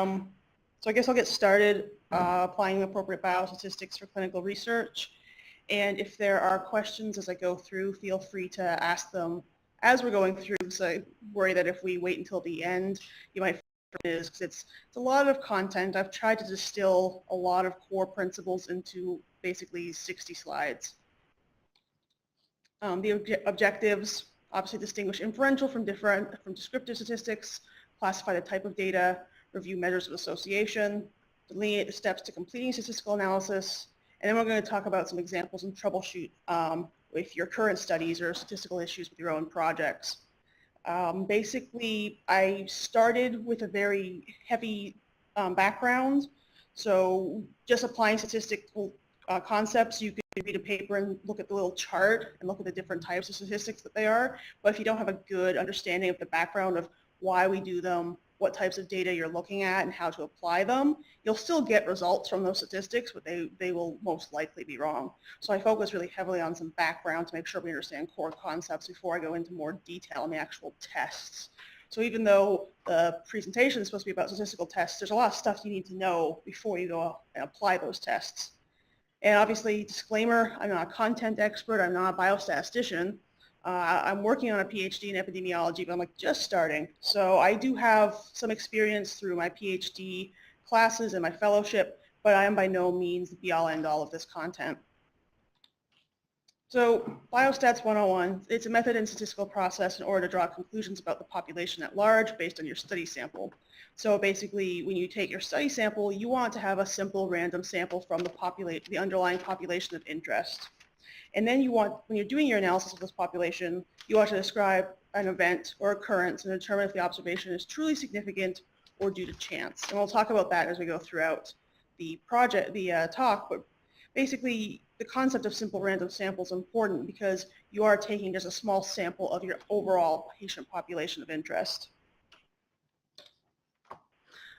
So I guess I'll get started applying appropriate biostatistics for clinical research. And if there are questions as I go through, feel free to ask them as we're going through. So I worry that if we wait until the end, you might is because it's a lot of content. I've tried to distill a lot of core principles into basically 60 slides. The objectives obviously distinguish inferential from descriptive statistics, classify the type of data, review measures of association, delineate the steps to completing statistical analysis, and then we're going to talk about some examples and troubleshoot with your current studies or statistical issues with your own projects. Basically, I started with a very heavy background, so just applying statistical concepts, you could read a paper and look at the little chart and look at the different types of statistics that they are, but if you don't have a good understanding of the background of why we do them, what types of data you're looking at and how to apply them, you'll still get results from those statistics, but they will most likely be wrong. So I focus really heavily on some background to make sure we understand core concepts before I go into more detail on the actual tests. So even though the presentation is supposed to be about statistical tests, there's a lot of stuff you need to know before you go and apply those tests. And obviously, disclaimer, I'm not a content expert, I'm not a biostatistician. I'm working on a PhD in epidemiology, but I'm like just starting. So I do have some experience through my PhD classes and my fellowship, but I am by no means the be-all end-all of this content. So Biostats 101, it's a method and statistical process in order to draw conclusions about the population at large based on your study sample. So basically, when you take your study sample, you want to have a simple random sample from the underlying population of interest. And then you want, when you're doing your analysis of this population, you want to describe an event or occurrence and determine if the observation is truly significant or due to chance. And we'll talk about that as we go throughout the talk, but basically the concept of simple random sample is important because you are taking just a small sample of your overall patient population of interest.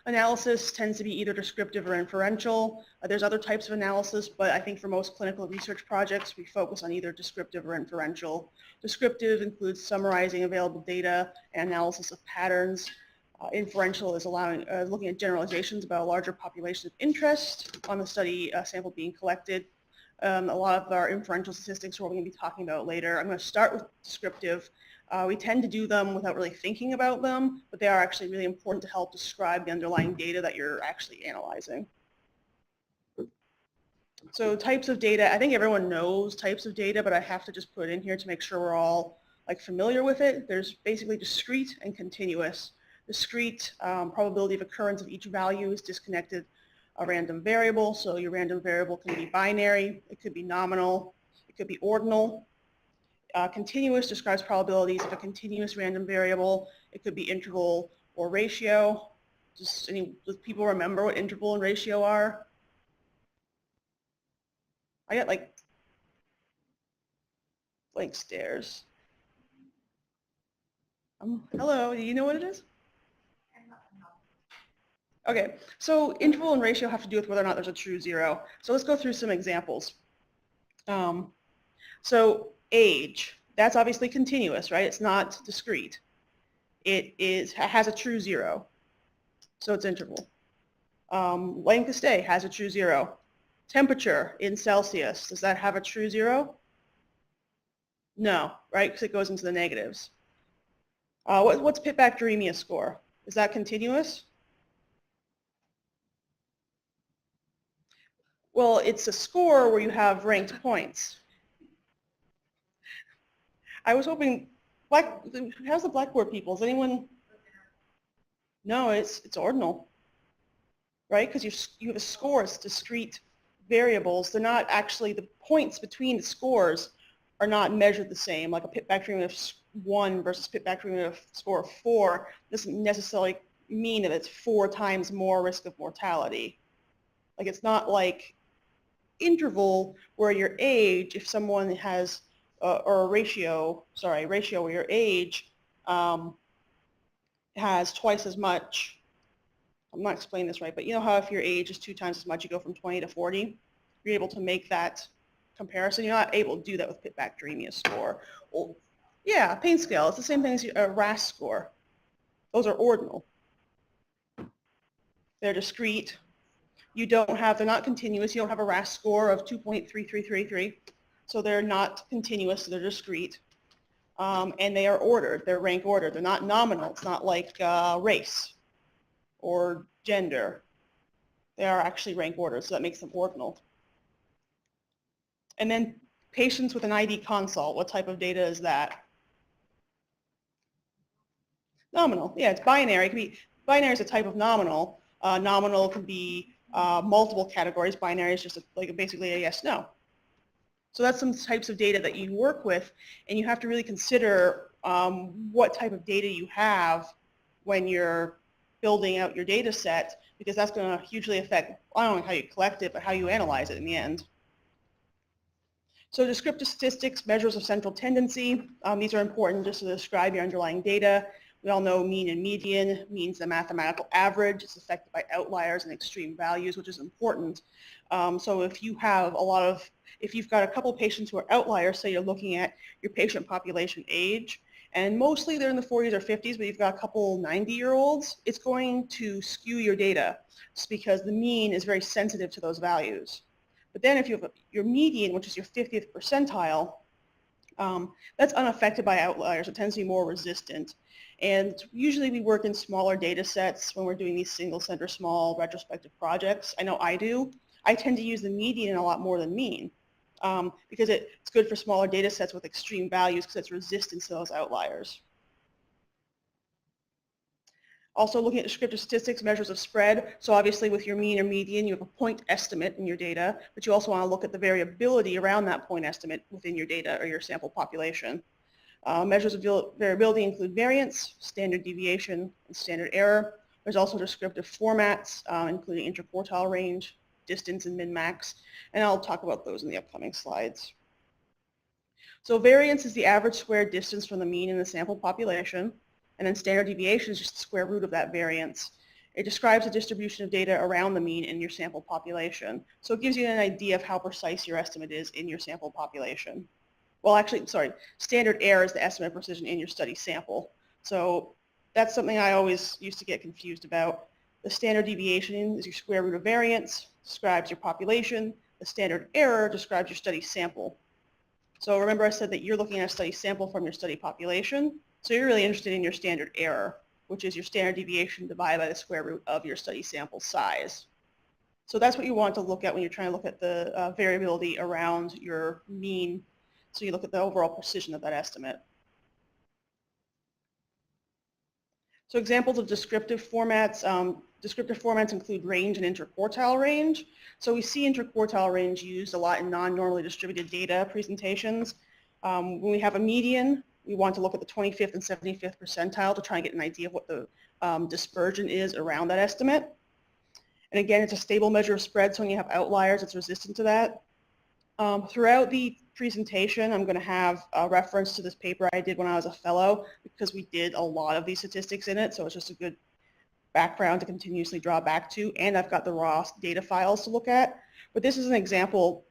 Analysis tends to be either descriptive or inferential. There's other types of analysis, but I think for most clinical research projects, we focus on either descriptive or inferential. Descriptive includes summarizing available data and analysis of patterns. Inferential is looking at generalizations about a larger population of interest on the study sample being collected. A lot of our inferential statistics we're going to be talking about later. I'm going to start with descriptive. We tend to do them without really thinking about them, but they are actually really important to help describe the underlying data that you're actually analyzing. So types of data, I think everyone knows types of data, but I have to just put it in here to make sure we're all familiar with it. There's basically discrete and continuous. Discrete probability of occurrence of each value is disconnected a random variable. So your random variable can be binary, it could be nominal, it could be ordinal. Continuous describes probabilities of a continuous random variable. It could be interval or ratio. Does people remember what interval and ratio are? I got like blank stares. Hello, do you know what it is? Okay, so interval and ratio have to do with whether or not there's a true zero. So let's go through some examples. So age, that's obviously continuous, right? It's not discrete. It has a true zero, so it's interval. Length of stay has a true zero. Temperature in Celsius, does that have a true zero? No, right? Because it goes into the negatives. What's pit-bacteremia score? Is that continuous? Well, it's a score where you have ranked points. I was hoping, how's the Blackboard people? Is anyone? No, it's ordinal, right? Because you have a score, it's discrete variables. They're not actually, the points between the scores are not measured the same. Like a pit-bacteremia of 1 versus pit-bacteremia of score of 4 doesn't necessarily mean that it's 4 times more risk of mortality. Like it's not like interval where your age, if someone has or a ratio where your age has twice as much. I'm not explaining this right, but you know how if your age is 2 times as much, you go from 20 to 40? You're able to make that comparison. You're not able to do that with pit-bacteremia score. Well, yeah, pain scale. It's the same thing as a RAS score. Those are ordinal. They're discrete. They're not continuous. You don't have a RAS score of 2.3333. So they're not continuous, they're discrete. And they are ordered, they're rank ordered. They're not nominal. It's not like race or gender. They are actually rank ordered, so that makes them ordinal. And then patients with an ID consult, what type of data is that? Nominal, yeah, it's binary. Binary is a type of nominal. Nominal can be multiple categories. Binary is just basically a yes, no. So that's some types of data that you work with, and you have to really consider what type of data you have when you're building out your data set, because that's going to hugely affect not only how you collect it, but how you analyze it in the end. So descriptive statistics, measures of central tendency. These are important just to describe your underlying data. We all know mean and median means the mathematical average. It's affected by outliers and extreme values, which is important. So if you've got a couple patients who are outliers, say you're looking at your patient population age, and mostly they're in the 40s or 50s, but you've got a couple 90-year-olds, it's going to skew your data just because the mean is very sensitive to those values. But then if you have your median, which is your 50th percentile, that's unaffected by outliers. It tends to be more resistant. And usually we work in smaller data sets when we're doing these single center small retrospective projects. I know I do. I tend to use the median a lot more than mean because it's good for smaller data sets with extreme values because it's resistant to those outliers. Also looking at descriptive statistics, measures of spread. So obviously with your mean or median, you have a point estimate in your data, but you also want to look at the variability around that point estimate within your data or your sample population. Measures of variability include variance, standard deviation, and standard error. There's also descriptive formats, including interquartile range, distance, and min-max, and I'll talk about those in the upcoming slides. So variance is the average squared distance from the mean in the sample population, and then standard deviation is just the square root of that variance. It describes the distribution of data around the mean in your sample population. So it gives you an idea of how precise your estimate is in your sample population. Well, actually, sorry, standard error is the estimate of precision in your study sample. So that's something I always used to get confused about. The standard deviation is your square root of variance, describes your population. The standard error describes your study sample. So remember I said that you're looking at a study sample from your study population. So you're really interested in your standard error, which is your standard deviation divided by the square root of your study sample size. So that's what you want to look at when you're trying to look at the variability around your mean. So you look at the overall precision of that estimate. So examples of descriptive formats. Descriptive formats include range and interquartile range. So we see interquartile range used a lot in non-normally distributed data presentations. When we have a median, we want to look at the 25th and 75th percentile to try and get an idea of what the dispersion is around that estimate. And again, it's a stable measure of spread, so when you have outliers, it's resistant to that. Throughout the presentation, I'm going to have a reference to this paper I did when I was a fellow because we did a lot of these statistics in it, so it's just a good background to continuously draw back to, and I've got the raw data files to look at. But this is an example.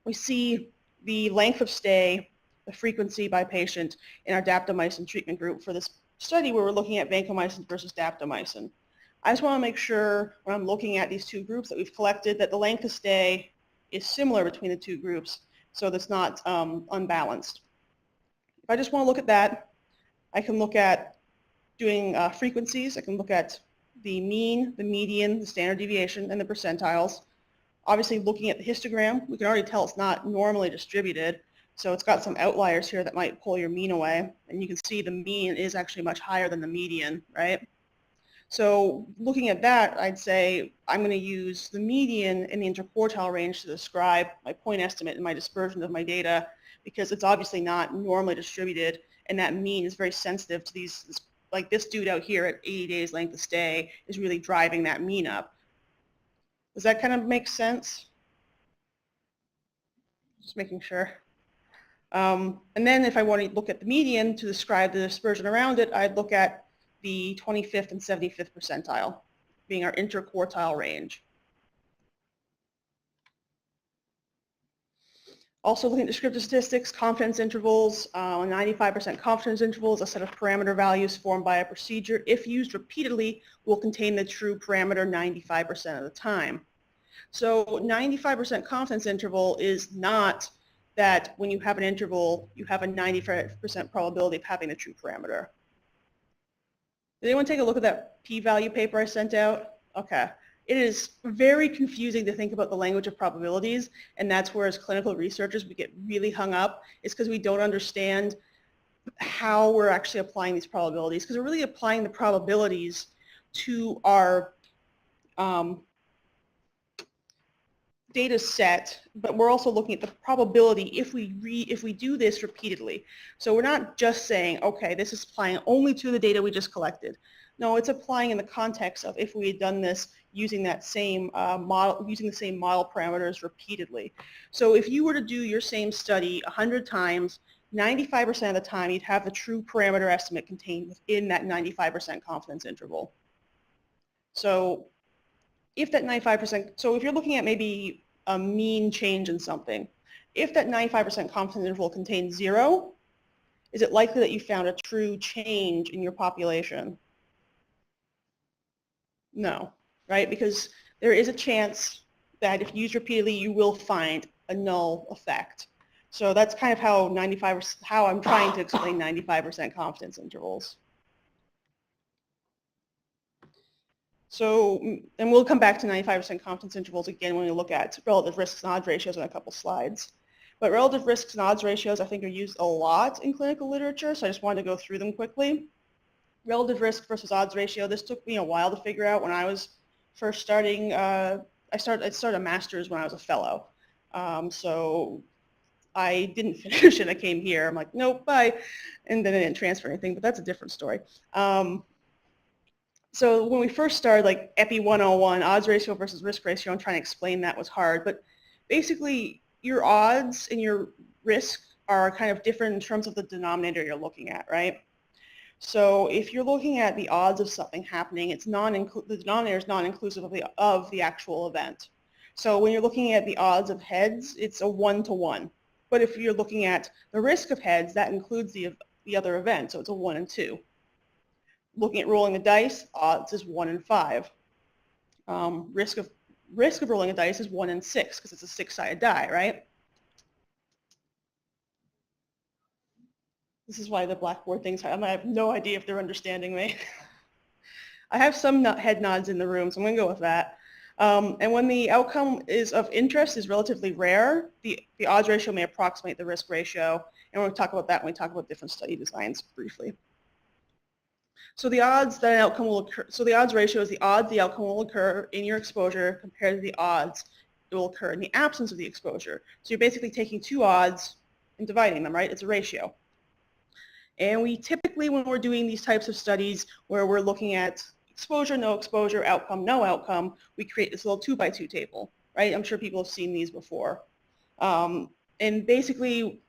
We see the length of stay, the frequency by patient in our daptomycin treatment group for this study where we're looking at vancomycin versus daptomycin. I just want to make sure when I'm looking at these two groups that we've collected that the length of stay is similar between the two groups so that's not unbalanced. If I just want to look at that, I can look at doing frequencies. I can look at the mean, the median, the standard deviation, and the percentiles. Obviously, looking at the histogram, we can already tell it's not normally distributed, so it's got some outliers here that might pull your mean away, and you can see the mean is actually much higher than the median, right? So looking at that, I'd say I'm going to use the median and the interquartile range to describe my point estimate and my dispersion of my data because it's obviously not normally distributed, and that mean is very sensitive to these, like this dude out here at 80 days length of stay is really driving that mean up. Does that kind of make sense? Just making sure. And then if I want to look at the median to describe the dispersion around it, I'd look at the 25th and 75th percentile, being our interquartile range. Also looking at descriptive statistics, confidence intervals. 95% confidence interval is a set of parameter values formed by a procedure. If used repeatedly, will contain the true parameter 95% of the time. So 95% confidence interval is not that when you have an interval, you have a 95% probability of having the true parameter. Did anyone take a look at that p-value paper I sent out? Okay. It is very confusing to think about the language of probabilities, and that's where as clinical researchers we get really hung up. It's because we don't understand how we're actually applying these probabilities, because we're really applying the probabilities to our data set, but we're also looking at the probability if we do this repeatedly. So we're not just saying, okay, this is applying only to the data we just collected. No, it's applying in the context of if we had done this using that same model, using the same model parameters repeatedly. So if you were to do your same study 100 times, 95% of the time you'd have the true parameter estimate contained within that 95% confidence interval. So if that 95%, so if you're looking at maybe a mean change in something, if that 95% confidence interval contains 0, is it likely that you found a true change in your population? No, right? Because there is a chance that if used repeatedly, you will find a null effect. So that's kind of how how I'm trying to explain 95% confidence intervals. So, and we'll come back to 95% confidence intervals again when we look at relative risks and odds ratios in a couple slides. But relative risks and odds ratios I think are used a lot in clinical literature, so I just wanted to go through them quickly. Relative risk versus odds ratio, this took me a while to figure out when I was first starting. I started a master's when I was a fellow. So I didn't finish and I came here. I'm like, nope, bye. And then I didn't transfer anything, but that's a different story. So when we first started, like Epi 101, odds ratio versus risk ratio, I'm trying to explain that was hard. But basically, your odds and your risk are kind of different in terms of the denominator you're looking at, right? So if you're looking at the odds of something happening, it's the denominator is non-inclusive of the actual event. So when you're looking at the odds of heads, it's a 1-to-1. But if you're looking at the risk of heads, that includes the other event, so it's a 1 and 2. Looking at rolling the dice, odds is 1 and 5. Risk of rolling a dice is 1 and 6 because it's a 6-sided die, right? This is why the Blackboard thing's hard. I have no idea if they're understanding me. I have some head nods in the room, so I'm going to go with that. And when the outcome is of interest is relatively rare, the odds ratio may approximate the risk ratio. And we'll talk about that when we talk about different study designs briefly. So the odds that an outcome will occur, so the odds ratio is the odds the outcome will occur in your exposure compared to the odds it will occur in the absence of the exposure. So you're basically taking two odds and dividing them, right? It's a ratio. And we typically, when we're doing these types of studies where we're looking at exposure, no exposure, outcome, no outcome, we create this little 2x2 table, right? I'm sure people have seen these before. And basically,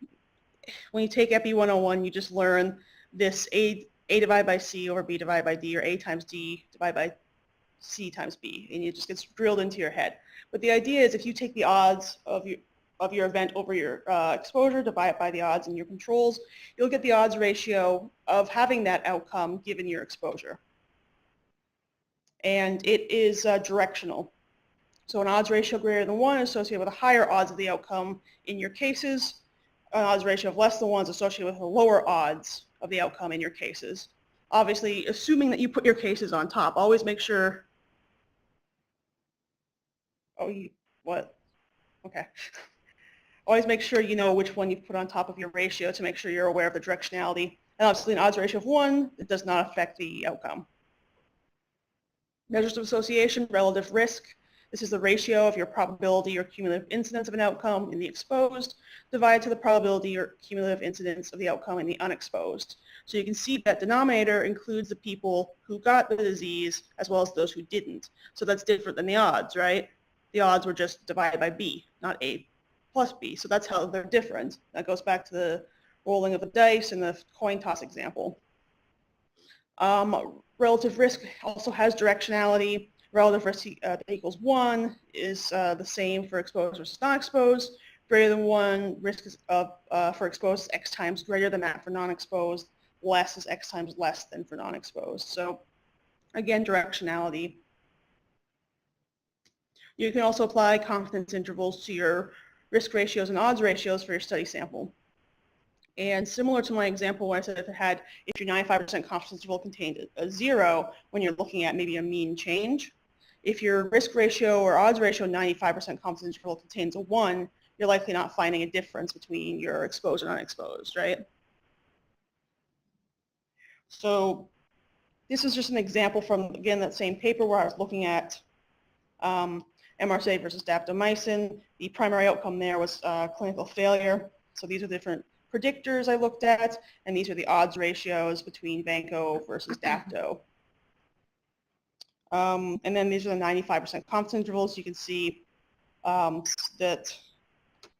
when you take Epi 101, you just learn this A divided by C over B divided by D, or A times D divided by C times B, and it just gets drilled into your head. But the idea is if you take the odds of your event over your exposure, divide it by the odds in your controls, you'll get the odds ratio of having that outcome given your exposure. And it is directional. So an odds ratio greater than 1 is associated with a higher odds of the outcome in your cases. An odds ratio of less than 1 is associated with a lower odds of the outcome in your cases. Obviously, assuming that you put your cases on top, always make sure. Oh, what? Okay. Always make sure you know which one you put on top of your ratio to make sure you're aware of the directionality. And obviously, an odds ratio of 1, it does not affect the outcome. Measures of association, relative risk. This is the ratio of your probability or cumulative incidence of an outcome in the exposed divided to the probability or cumulative incidence of the outcome in the unexposed. So you can see that denominator includes the people who got the disease as well as those who didn't. So that's different than the odds, right? The odds were just divided by B, not A plus B. So that's how they're different. That goes back to the rolling of the dice and the coin toss example. Relative risk also has directionality. Relative risk equals 1 is the same for exposed versus non-exposed. Greater than 1, risk is for exposed is X times greater than that for non-exposed. Less is X times less than for non-exposed. So again, directionality. You can also apply confidence intervals to your risk ratios and odds ratios for your study sample. And similar to my example where I said if your 95% confidence interval contained a 0 when you're looking at maybe a mean change, if your risk ratio or odds ratio 95% confidence interval contains a 1, you're likely not finding a difference between your exposed and unexposed, right? So this is just an example from, again, that same paper where I was looking at MRSA versus daptomycin. The primary outcome there was clinical failure. So these are different predictors I looked at, and these are the odds ratios between vanco versus dapto. And then these are the 95% confidence intervals. You can see that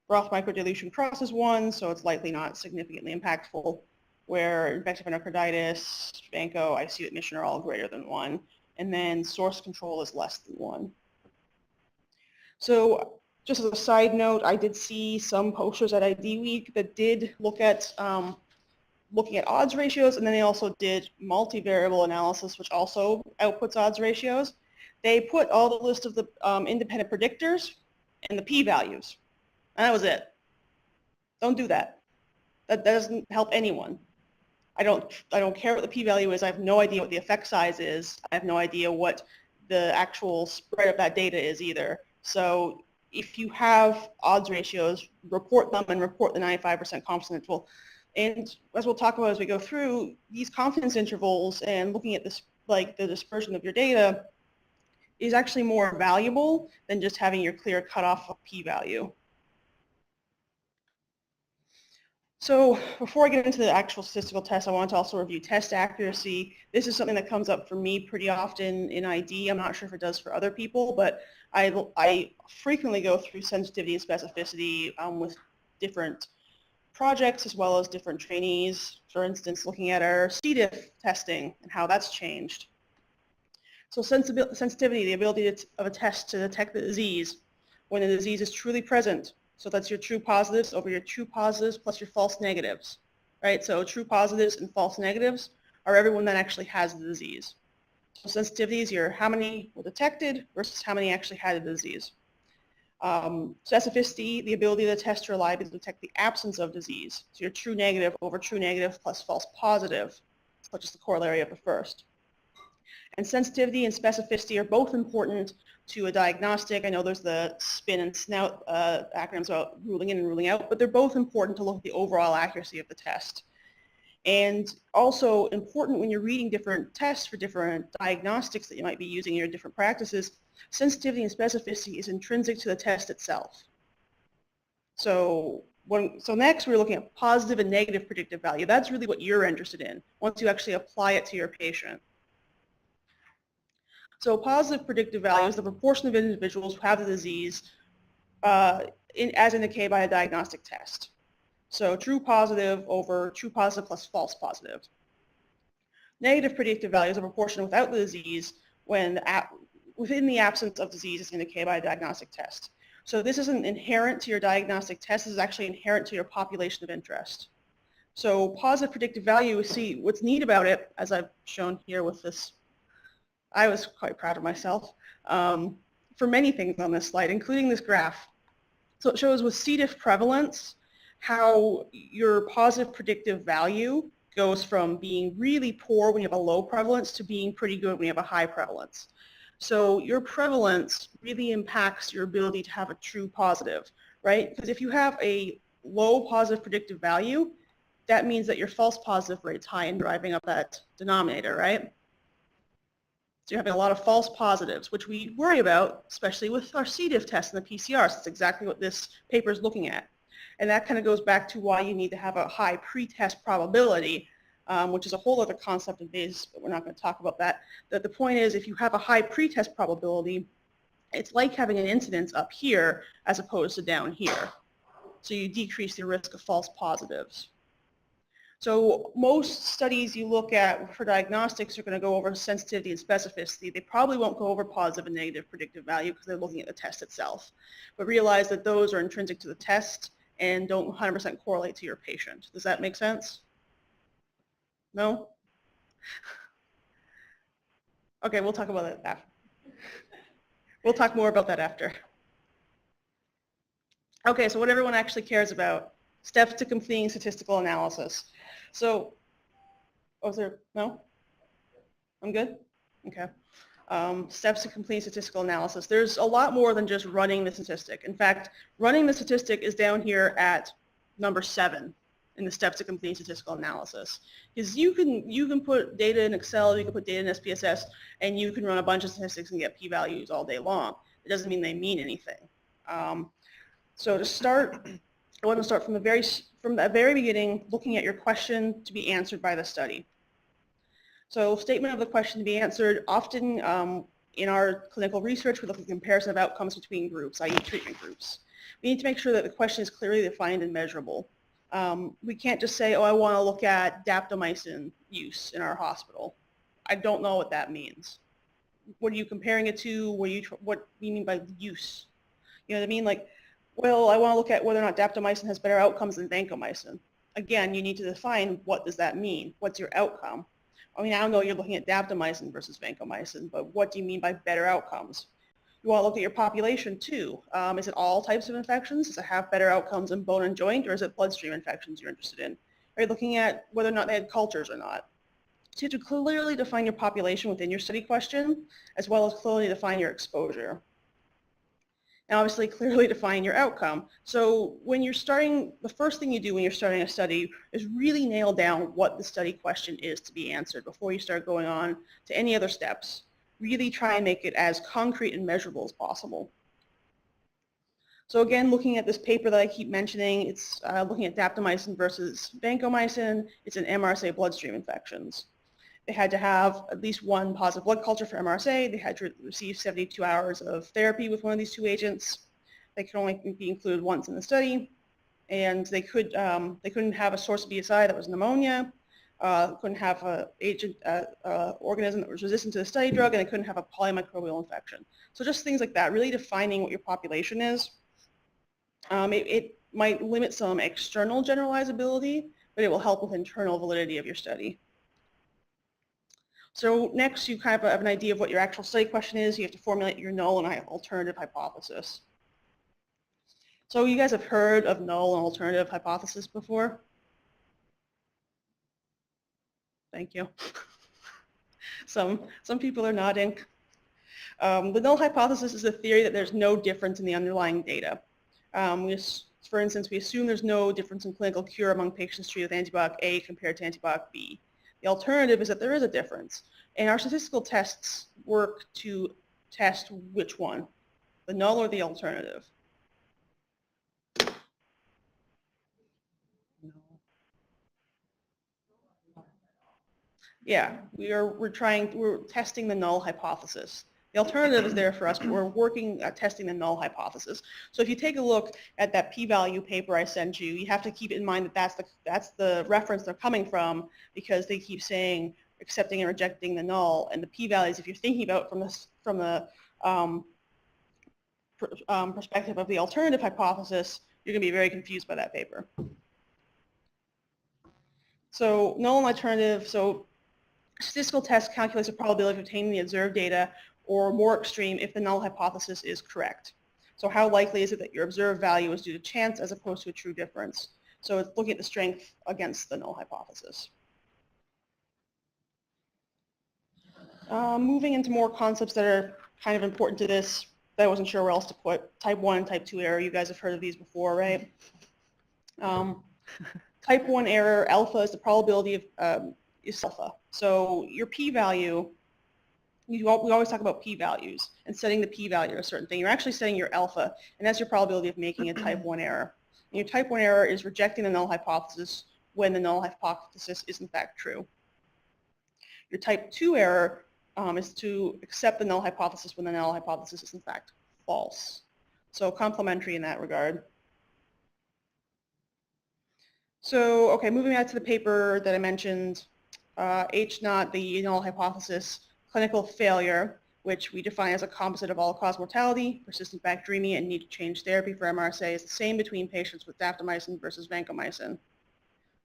broth microdilution crosses 1, so it's likely not significantly impactful, where infective endocarditis, vanco, ICU admission are all greater than 1, and then source control is less than 1. So just as a side note, I did see some posters at ID Week that did look at looking at odds ratios, and then they also did multivariable analysis, which also outputs odds ratios. They put all the list of the independent predictors and the p-values, and that was it. Don't do that. That doesn't help anyone. I don't care what the p-value is. I have no idea what the effect size is. I have no idea what the actual spread of that data is either. So if you have odds ratios, report them and report the 95% confidence interval. And as we'll talk about as we go through, these confidence intervals and looking at this, like the dispersion of your data, is actually more valuable than just having your clear cutoff of p-value. So before I get into the actual statistical test, I want to also review test accuracy. This is something that comes up for me pretty often in ID. I'm not sure if it does for other people, but I frequently go through sensitivity and specificity with different projects as well as different trainees. For instance, looking at our C-diff testing and how that's changed. So sensitivity, the ability of a test to detect the disease when the disease is truly present. So that's your true positives over your true positives plus your false negatives, right? So true positives and false negatives are everyone that actually has the disease. So sensitivity is your how many were detected versus how many actually had the disease. Specificity, the ability of the test to reliably detect the absence of disease. So your true negative over true negative plus false positive, such as the corollary of the first. And sensitivity and specificity are both important to a diagnostic. I know there's the SPIN and SNOUT acronyms about ruling in and ruling out, but they're both important to look at the overall accuracy of the test. And also important when you're reading different tests for different diagnostics that you might be using in your different practices, sensitivity and specificity is intrinsic to the test itself. So next we're looking at positive and negative predictive value. That's really what you're interested in once you actually apply it to your patient. So positive predictive value is the proportion of individuals who have the disease as indicated by a diagnostic test. So true positive over true positive plus false positive. Negative predictive value is a proportion without the disease when within the absence of disease is indicated by a diagnostic test. So this isn't inherent to your diagnostic test, this is actually inherent to your population of interest. So positive predictive value, see what's neat about it, as I've shown here with this, I was quite proud of myself for many things on this slide, including this graph. So it shows with C. diff prevalence how your positive predictive value goes from being really poor when you have a low prevalence to being pretty good when you have a high prevalence. So your prevalence really impacts your ability to have a true positive, right? Because if you have a low positive predictive value, that means that your false positive rate's high and driving up that denominator, right? So you're having a lot of false positives, which we worry about, especially with our C. diff test and the PCRs. That's exactly what this paper is looking at. And that kind of goes back to why you need to have a high pre-test probability, which is a whole other concept of Bayes, but we're not going to talk about that. The point is, if you have a high pre-test probability, it's like having an incidence up here as opposed to down here. So you decrease the risk of false positives. So most studies you look at for diagnostics are going to go over sensitivity and specificity. They probably won't go over positive and negative predictive value because they're looking at the test itself. But realize that those are intrinsic to the test and don't 100% correlate to your patient. Does that make sense? No? Okay, we'll talk about that after. We'll talk more about that after. Okay, so what everyone actually cares about, steps to completing statistical analysis. So, oh, is there, no? I'm good? Okay. Steps to complete statistical analysis. There's a lot more than just running the statistic. In fact, running the statistic is down here at number 7 in the steps to complete statistical analysis. Because you can put data in Excel, you can put data in SPSS, and you can run a bunch of statistics and get p-values all day long. It doesn't mean they mean anything. So to start, I want to start from the very beginning, looking at your question to be answered by the study. So statement of the question to be answered, often in our clinical research, we look at comparison of outcomes between groups, i.e. treatment groups. We need to make sure that the question is clearly defined and measurable. We can't just say, oh, I want to look at daptomycin use in our hospital. I don't know what that means. What are you comparing it to? What do you mean by use? You know what I mean? Like, well, I want to look at whether or not daptomycin has better outcomes than vancomycin. Again, you need to define what does that mean? What's your outcome? I mean, I don't know, you're looking at daptomycin versus vancomycin, but what do you mean by better outcomes? You want to look at your population too. Is it all types of infections? Does it have better outcomes in bone and joint, or is it bloodstream infections you're interested in? Are you looking at whether or not they had cultures or not? So you have to clearly define your population within your study question, as well as clearly define your exposure. And obviously clearly define your outcome. So when you're starting, the first thing you do when you're starting a study is really nail down what the study question is to be answered before you start going on to any other steps. Really try and make it as concrete and measurable as possible. So again, looking at this paper that I keep mentioning, it's looking at daptomycin versus vancomycin. It's in MRSA bloodstream infections. They had to have at least one positive blood culture for MRSA. They had to receive 72 hours of therapy with one of these two agents. They could only be included once in the study, and they couldn't have a source of BSI that was pneumonia. Couldn't have an organism that was resistant to the study drug, and they couldn't have a polymicrobial infection. So just things like that, really defining what your population is. It might limit some external generalizability, but it will help with internal validity of your study. So next, you kind of have an idea of what your actual study question is. You have to formulate your null and alternative hypothesis. So you guys have heard of null and alternative hypothesis before? Thank you. Some people are nodding. The null hypothesis is a theory that there's no difference in the underlying data. For instance, we assume there's no difference in clinical cure among patients treated with antibiotic A compared to antibiotic B. The alternative is that there is a difference, and our statistical tests work to test which one, the null or the alternative. Yeah, we're testing the null hypothesis. The alternative is there for us, but we're working at testing the null hypothesis. So if you take a look at that p-value paper I sent you, you have to keep in mind that that's the reference they're coming from, because they keep saying accepting and rejecting the null, and the p-values, if you're thinking about from the perspective of the alternative hypothesis, you're going to be very confused by that paper. So null and alternative, so statistical test calculates the probability of obtaining the observed data, or more extreme, if the null hypothesis is correct. So how likely is it that your observed value is due to chance as opposed to a true difference? So it's looking at the strength against the null hypothesis. Moving into more concepts that are kind of important to this, that I wasn't sure where else to put. Type 1 and type 2 error, you guys have heard of these before, right? Type 1 error, alpha, is the probability of is alpha. So your p-value, we always talk about p-values and setting the p-value to a certain thing. You're actually setting your alpha, and that's your probability of making a type 1 error. And your type 1 error is rejecting the null hypothesis when the null hypothesis is in fact true. Your type 2 error is to accept the null hypothesis when the null hypothesis is in fact false. So complementary in that regard. So, okay, moving back to the paper that I mentioned, H0, the null hypothesis, clinical failure, which we define as a composite of all-cause mortality, persistent bacteremia, and need to change therapy for MRSA, is the same between patients with daptomycin versus vancomycin.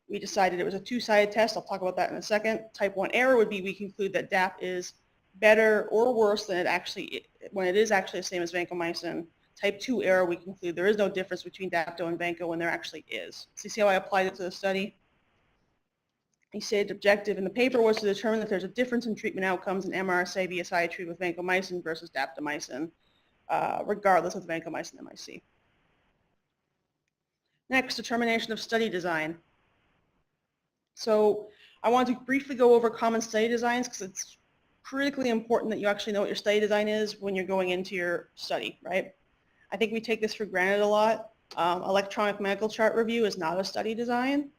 We decided it was a two-sided test. I'll talk about that in a second. Type 1 error would be we conclude that DAP is better or worse than it actually, when it is actually the same as vancomycin. Type 2 error, we conclude there is no difference between dapto and vanco when there actually is. So you see how I applied it to the study? He said objective in the paper was to determine that there's a difference in treatment outcomes in MRSA BSI treated with vancomycin versus daptomycin, regardless of the vancomycin MIC. Next, determination of study design. So I want to briefly go over common study designs because it's critically important that you actually know what your study design is when you're going into your study, right? I think we take this for granted a lot. Electronic medical chart review is not a study design.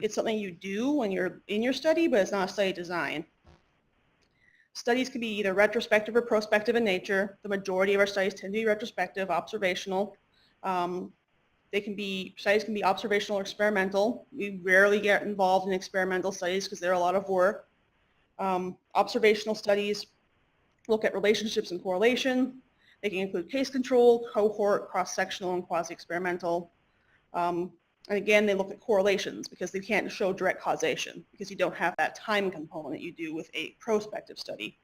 It's something you do when you're in your study, but it's not a study design. Studies can be either retrospective or prospective in nature. The majority of our studies tend to be retrospective, observational. Studies can be observational or experimental. We rarely get involved in experimental studies because they're a lot of work. Observational studies look at relationships and correlation. They can include case control, cohort, cross-sectional, and quasi-experimental. And again, they look at correlations because they can't show direct causation because you don't have that time component you do with a prospective study.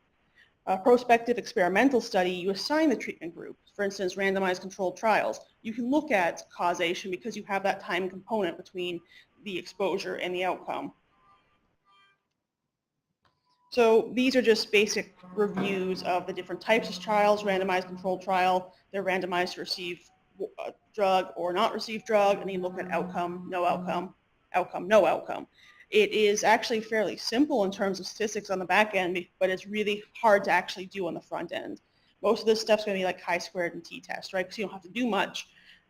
A prospective experimental study, you assign the treatment group. For instance, randomized controlled trials. You can look at causation because you have that time component between the exposure and the outcome. So these are just basic reviews of the different types of trials. Randomized controlled trial, they're randomized to receive a drug or not receive drug, and you look at outcome, no outcome, outcome, no outcome. It is actually fairly simple in terms of statistics on the back end, but it's really hard to actually do on the front end. Most of this stuff's going to be like chi-squared and t-test, right? Because you don't have to do much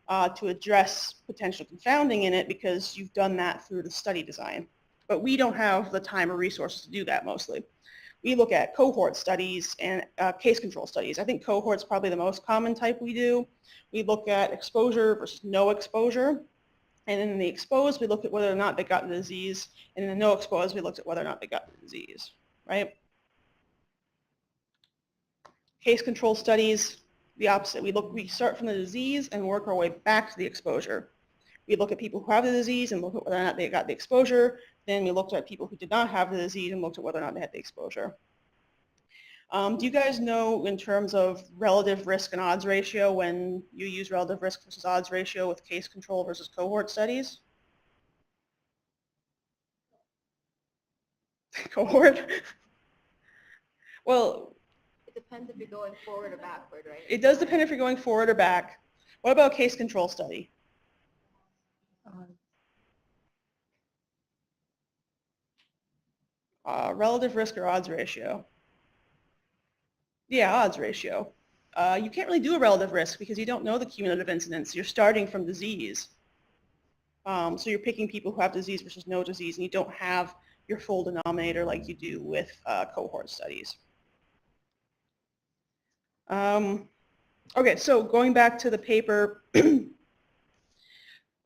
to address potential confounding in it because you've done that through the study design. But we don't have the time or resources to do that mostly. We look at cohort studies and case control studies. I think cohort's probably the most common type we do. We look at exposure versus no exposure. And in the exposed, we look at whether or not they got the disease. And in the no exposed, we looked at whether or not they got the disease, right? Case control studies, the opposite. We start from the disease and work our way back to the exposure. We look at people who have the disease and look at whether or not they got the exposure. Then we looked at people who did not have the disease and looked at whether or not they had the exposure. Do you guys know in terms of relative risk and odds ratio when you use relative risk versus odds ratio with case control versus cohort studies? Cohort? Well, it depends if you're going forward or backward, right? It does depend if you're going forward or back. What about a case control study? Relative risk or odds ratio? Yeah, odds ratio. You can't really do a relative risk because you don't know the cumulative incidence. You're starting from disease. So you're picking people who have disease versus no disease, and you don't have your full denominator like you do with cohort studies. Okay, so going back to the paper,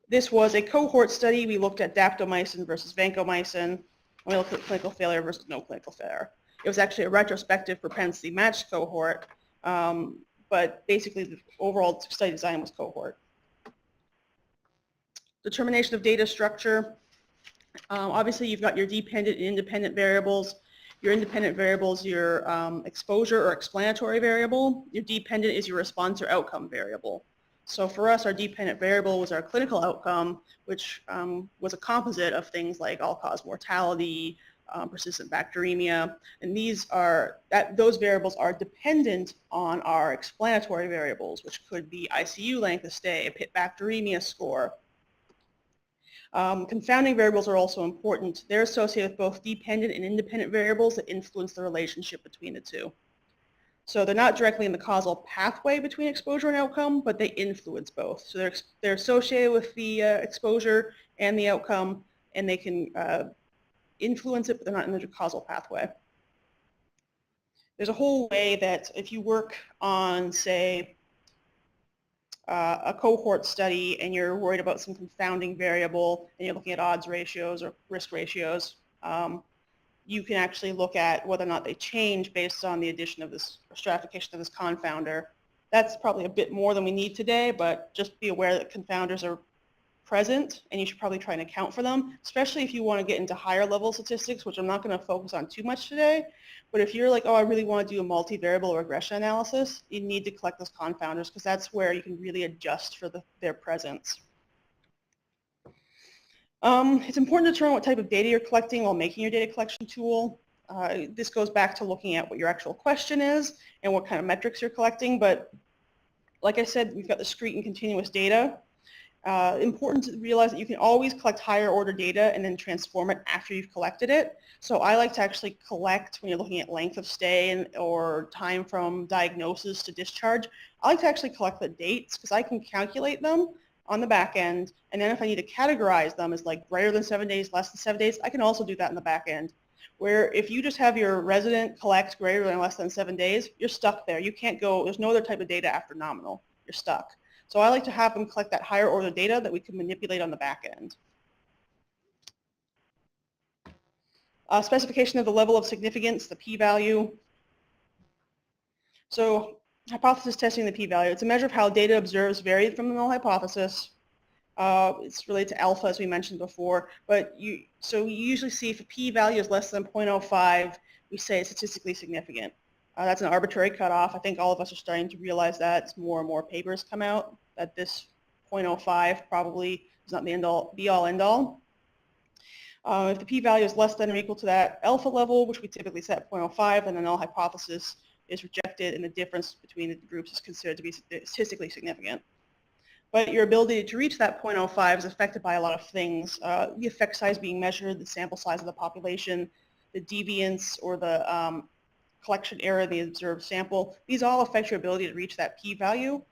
this was a cohort study. We looked at daptomycin versus vancomycin. We looked at clinical failure versus no clinical failure. It was actually a retrospective propensity matched cohort, but basically the overall study design was cohort. Determination of data structure. Obviously, you've got your dependent and independent variables. Your independent variable is your exposure or explanatory variable. Your dependent is your response or outcome variable. So for us, our dependent variable was our clinical outcome, which was a composite of things like all-cause mortality, persistent bacteremia, and those variables are dependent on our explanatory variables, which could be ICU length of stay, a pit bacteremia score. Confounding variables are also important. They're associated with both dependent and independent variables that influence the relationship between the two. So they're not directly in the causal pathway between exposure and outcome, but they influence both. So they're associated with the exposure and the outcome, and they can influence it, but they're not in the causal pathway. There's a whole way that if you work on, say, a cohort study and you're worried about some confounding variable and you're looking at odds ratios or risk ratios, you can actually look at whether or not they change based on the addition of this stratification of this confounder. That's probably a bit more than we need today, but just be aware that confounders are present and you should probably try and account for them, especially if you want to get into higher level statistics, which I'm not going to focus on too much today. But if you're like, oh, I really want to do a multivariable regression analysis, you need to collect those confounders because that's where you can really adjust for their presence. It's important to determine what type of data you're collecting while making your data collection tool. This goes back to looking at what your actual question is and what kind of metrics you're collecting. But like I said, we've got discrete and continuous data. Important to realize that you can always collect higher order data and then transform it after you've collected it. So I like to actually collect, when you're looking at length of stay or time from diagnosis to discharge, I like to actually collect the dates because I can calculate them on the back end, and then if I need to categorize them as like greater than 7 days, less than 7 days, I can also do that in the back end. Where if you just have your resident collect greater than or less than 7 days, you're stuck there. You can't go, there's no other type of data after nominal. You're stuck. So I like to have them collect that higher order data that we can manipulate on the back end. Specification of the level of significance, the p-value. So hypothesis testing the p-value. It's a measure of how data observes vary from the null hypothesis. It's related to alpha, as we mentioned before. But you usually see if a p-value is less than 0.05, we say it's statistically significant. That's an arbitrary cutoff. I think all of us are starting to realize that as more and more papers come out, that this 0.05 probably is not the be-all, end-all. If the p-value is less than or equal to that alpha level, which we typically set at 0.05, then the null hypothesis is rejected and the difference between the groups is considered to be statistically significant. But your ability to reach that 0.05 is affected by a lot of things. The effect size being measured, the sample size of the population, the deviance or the collection error in the observed sample. These all affect your ability to reach that p-value.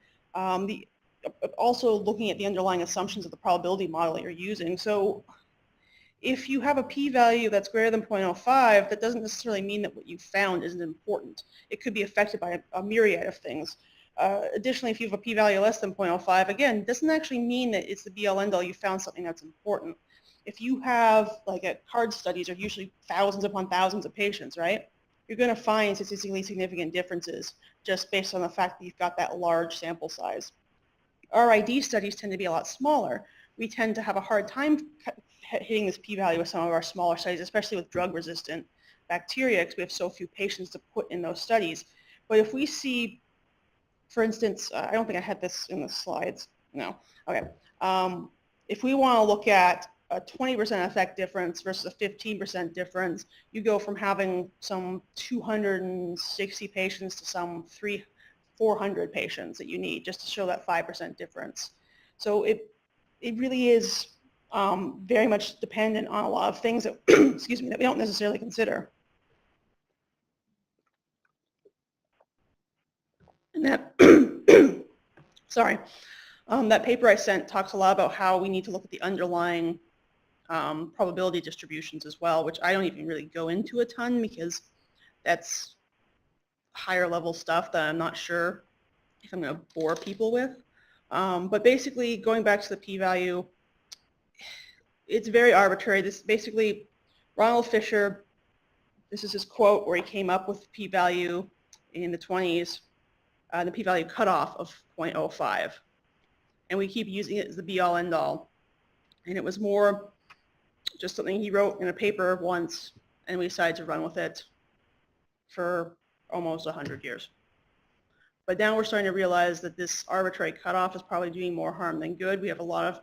Also looking at the underlying assumptions of the probability model that you're using. So if you have a p-value that's greater than 0.05, that doesn't necessarily mean that what you found isn't important. It could be affected by a myriad of things. Additionally, if you have a p-value less than 0.05, again, doesn't actually mean that it's the be-all, end-all, you found something that's important. If you have, like at card studies, are usually thousands upon thousands of patients, right? You're going to find statistically significant differences just based on the fact that you've got that large sample size. RID studies tend to be a lot smaller. We tend to have a hard time hitting this p-value with some of our smaller studies, especially with drug-resistant bacteria, because we have so few patients to put in those studies. But if we see, for instance, I don't think I had this in the slides. No. Okay. If we want to look at a 20% effect difference versus a 15% difference, you go from having some 260 patients to some 400 patients that you need just to show that 5% difference. So it really is very much dependent on a lot of things that, excuse me, that we don't necessarily consider. And that, sorry, that paper I sent talks a lot about how we need to look at the underlying probability distributions as well, which I don't even really go into a ton because that's higher level stuff that I'm not sure if I'm going to bore people with. But basically, going back to the p-value, it's very arbitrary. This basically, Ronald Fisher, this is his quote where he came up with p-value in the 20s, the p-value cutoff of 0.05. And we keep using it as the be-all, end-all. And it was more just something he wrote in a paper once, and we decided to run with it for almost 100 years. But now we're starting to realize that this arbitrary cutoff is probably doing more harm than good. We have a lot of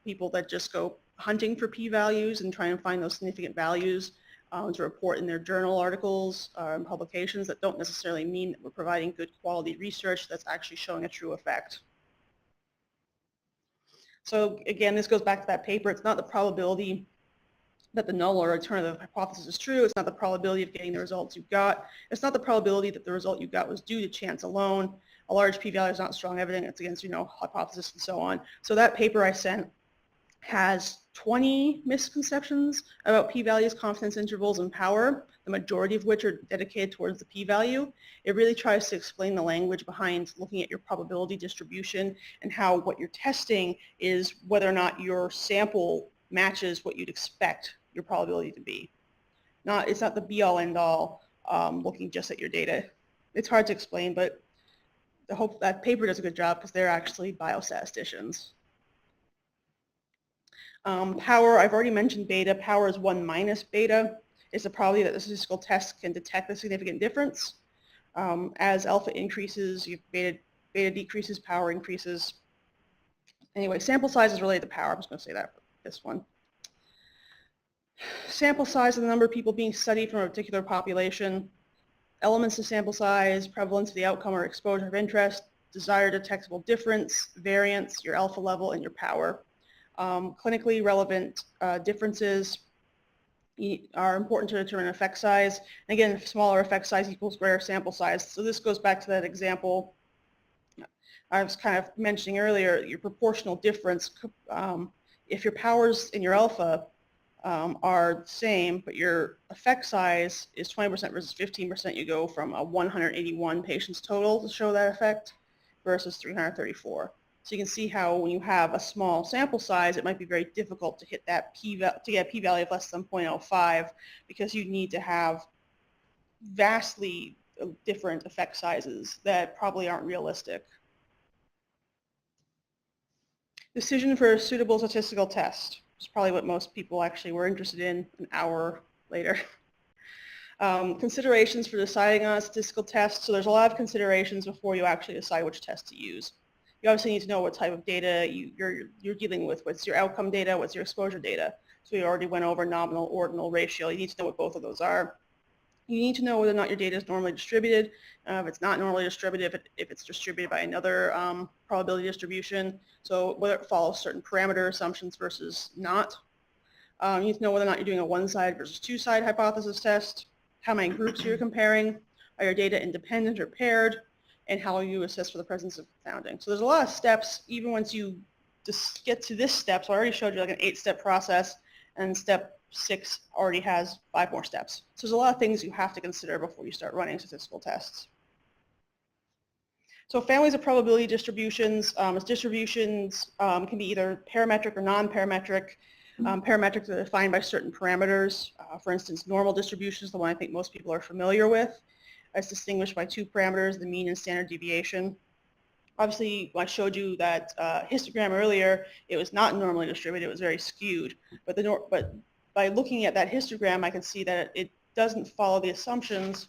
people that just go hunting for p-values and try and find those significant values to report in their journal articles and publications that don't necessarily mean that we're providing good quality research that's actually showing a true effect. So again, this goes back to that paper. It's not the probability that the null or alternative hypothesis is true. It's not the probability of getting the results you got. It's not the probability that the result you got was due to chance alone. A large p-value is not strong evidence against, hypothesis and so on. So that paper I sent has 20 misconceptions about p-values, confidence intervals, and power, the majority of which are dedicated towards the p-value. It really tries to explain the language behind looking at your probability distribution and how what you're testing is whether or not your sample matches what you'd expect your probability to be. It's not the be-all, end-all looking just at your data. It's hard to explain, but I hope that paper does a good job because they're actually biostatisticians. Power, I've already mentioned beta. Power is 1 minus beta. It's the probability that the statistical test can detect a significant difference. As alpha increases, beta decreases, power increases. Anyway, sample size is related to power. I'm just going to say that for this one. Sample size is the number of people being studied from a particular population. Elements of sample size, prevalence of the outcome or exposure of interest, desired detectable difference, variance, your alpha level, and your power. Clinically relevant differences are important to determine effect size. And again, smaller effect size equals greater sample size. So this goes back to that example I was kind of mentioning earlier, your proportional difference. If your powers and your alpha are the same, but your effect size is 20% versus 15%, you go from a 181 patients total to show that effect versus 334. So you can see how when you have a small sample size, it might be very difficult to hit that to get a p-value of less than 0.05 because you need to have vastly different effect sizes that probably aren't realistic. Decision for a suitable statistical test is probably what most people actually were interested in an hour later. Considerations for deciding on a statistical test. So there's a lot of considerations before you actually decide which test to use. You obviously need to know what type of data you're dealing with. What's your outcome data? What's your exposure data? So we already went over nominal, ordinal, ratio. You need to know what both of those are. You need to know whether or not your data is normally distributed. If it's not normally distributed, if it's distributed by another probability distribution, so whether it follows certain parameter assumptions versus not. You need to know whether or not you're doing a one-side versus two-side hypothesis test, how many groups you're comparing, are your data independent or paired, and how you assess for the presence of confounding. So there's a lot of steps, even once you just get to this step. So I already showed you like an 8-step process, and step 6 already has 5 more steps. So there's a lot of things you have to consider before you start running statistical tests. So families of probability distributions. Distributions can be either parametric or non-parametric. Parametric are defined by certain parameters. For instance, normal distribution is the one I think most people are familiar with. It's distinguished by 2 parameters, the mean and standard deviation. Obviously, when I showed you that histogram earlier, it was not normally distributed, it was very skewed. But by looking at that histogram, I can see that it doesn't follow the assumptions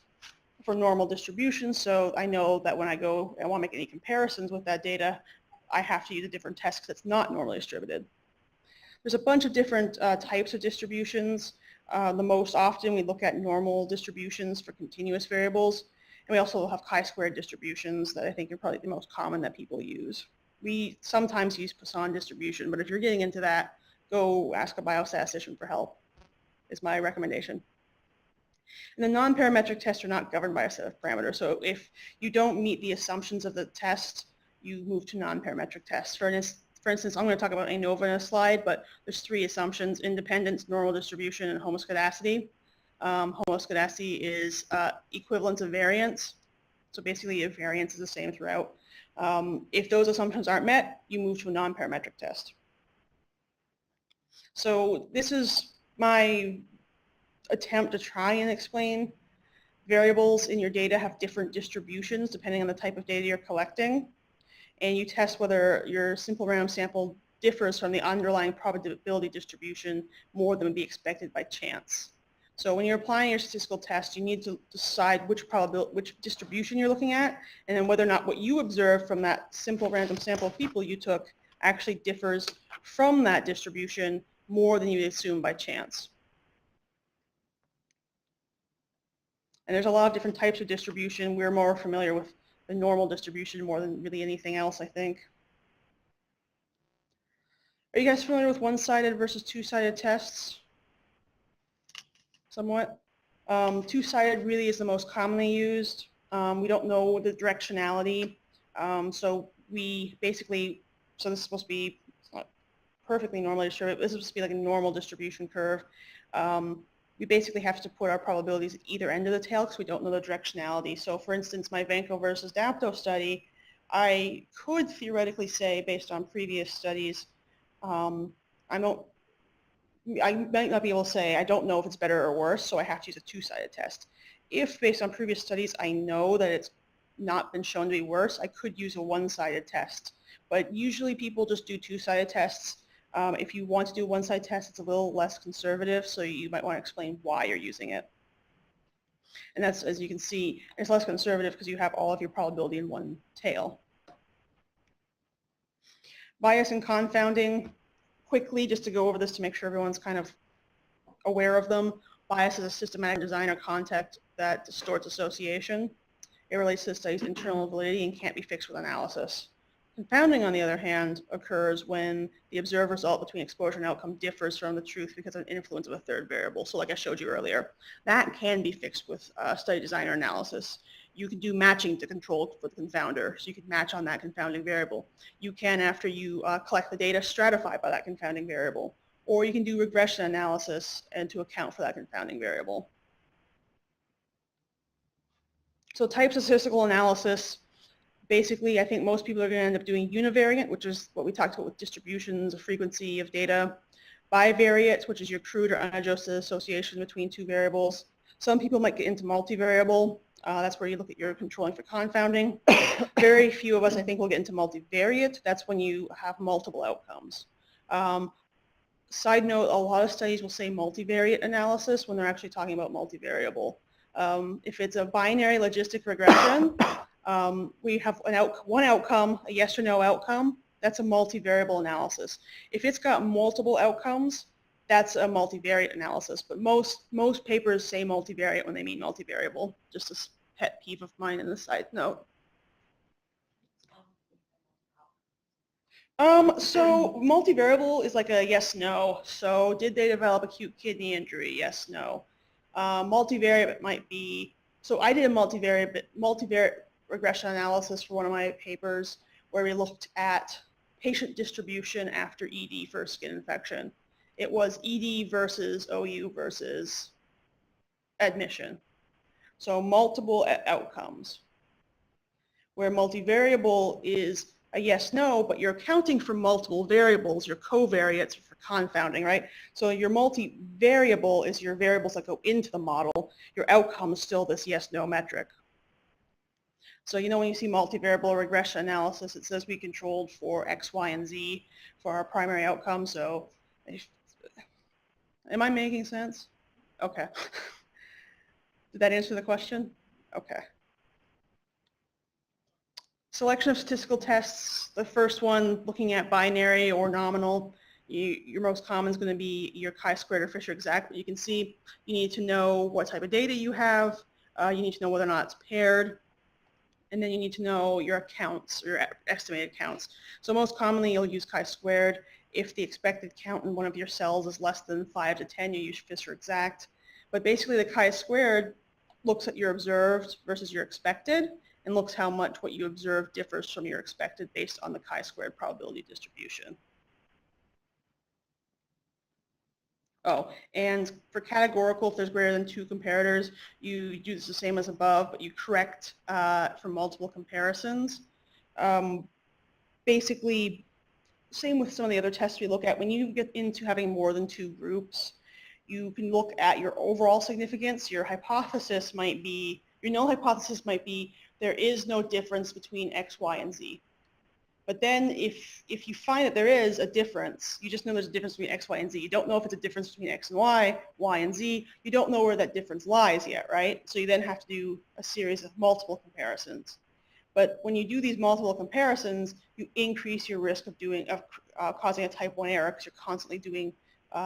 for normal distribution, so I know that when I go and want to make any comparisons with that data, I have to use a different test because it's not normally distributed. There's a bunch of different types of distributions. The most often we look at normal distributions for continuous variables, and we also have chi-squared distributions that I think are probably the most common that people use. We sometimes use Poisson distribution, but if you're getting into that, go ask a biostatistician for help, is my recommendation. And the non-parametric tests are not governed by a set of parameters. So if you don't meet the assumptions of the test, you move to non-parametric tests. For instance, I'm going to talk about ANOVA in a slide, but there's 3 assumptions: independence, normal distribution, and homoscedasticity. Homoscedasticity is equivalence of variance. So basically, if variance is the same throughout. If those assumptions aren't met, you move to a non-parametric test. So this is my attempt to try and explain variables in your data have different distributions depending on the type of data you're collecting, and you test whether your simple random sample differs from the underlying probability distribution more than would be expected by chance. So when you're applying your statistical test, you need to decide which distribution you're looking at, and then whether or not what you observed from that simple random sample of people you took actually differs from that distribution more than you'd assume by chance. And there's a lot of different types of distribution. We're more familiar with the normal distribution more than really anything else, I think. Are you guys familiar with one-sided versus two-sided tests? Somewhat. Two-sided really is the most commonly used. We don't know the directionality. So this is supposed to be perfectly normally distributed. This would just be like a normal distribution curve. We basically have to put our probabilities at either end of the tail because we don't know the directionality. So for instance, my Vanco versus Dapto study, I could theoretically say, based on previous studies, I might not be able to say, I don't know if it's better or worse, so I have to use a two-sided test. If, based on previous studies, I know that it's not been shown to be worse, I could use a one-sided test. But usually people just do two-sided tests. If you want to do a one-sided test, it's a little less conservative, so you might want to explain why you're using it. And that's, as you can see, it's less conservative because you have all of your probability in one tail. Bias and confounding, quickly, just to go over this to make sure everyone's kind of aware of them. Bias is a systematic design or concept that distorts association. It relates to the study's internal validity and can't be fixed with analysis. Confounding, on the other hand, occurs when the observed result between exposure and outcome differs from the truth because of an influence of a third variable. So like I showed you earlier, that can be fixed with study design or analysis. You can do matching to control for the confounder, so you can match on that confounding variable. You can, after you collect the data, stratify by that confounding variable. Or you can do regression analysis and to account for that confounding variable. So types of statistical analysis, basically I think most people are going to end up doing univariate, which is what we talked about with distributions, of frequency of data. Bivariate, which is your crude or unadjusted association between two variables. Some people might get into multivariable. That's where you look at your controlling for confounding. Very few of us, I think, will get into multivariate. That's when you have multiple outcomes. Side note, a lot of studies will say multivariate analysis when they're actually talking about multivariable. If it's a binary logistic regression, we have one outcome, a yes or no outcome. That's a multivariable analysis. If it's got multiple outcomes, that's a multivariate analysis. But most papers say multivariate when they mean multivariable. Just a pet peeve of mine in the side note. So multivariable is like a yes/no. So did they develop acute kidney injury? Yes, no. Multivariate might be, so I did a multivariate regression analysis for one of my papers where we looked at patient distribution after ED for skin infection. It was ED versus OU versus admission. So multiple outcomes. Where multivariable is a yes/no, but you're accounting for multiple variables, your covariates for confounding, right? So your multivariable is your variables that go into the model. Your outcome is still this yes/no metric. So you know when you see multivariable regression analysis, it says we controlled for X, Y, and Z for our primary outcome. So am I making sense? Okay. Did that answer the question? Okay. Selection of statistical tests, the first one looking at binary or nominal. Your most common is going to be your chi-squared or Fisher exact, but you can see you need to know what type of data you have. You need to know whether or not it's paired. And then you need to know your accounts, your estimated counts. So most commonly you'll use chi-squared. If the expected count in one of your cells is less than 5 to 10, you use Fisher exact. But basically the chi-squared looks at your observed versus your expected and looks how much what you observe differs from your expected based on the chi-squared probability distribution. Oh, and for categorical, if there's greater than 2 comparators, you do this the same as above, but you correct for multiple comparisons. Basically, same with some of the other tests we look at. When you get into having more than 2 groups, you can look at your overall significance. Your hypothesis might be, your null hypothesis might be there is no difference between X, Y, and Z. But then if you find that there is a difference, you just know there's a difference between X, Y, and Z. You don't know if it's a difference between X and Y, Y and Z. You don't know where that difference lies yet, right? So you then have to do a series of multiple comparisons. But when you do these multiple comparisons, you increase your risk of causing a type 1 error because you're constantly doing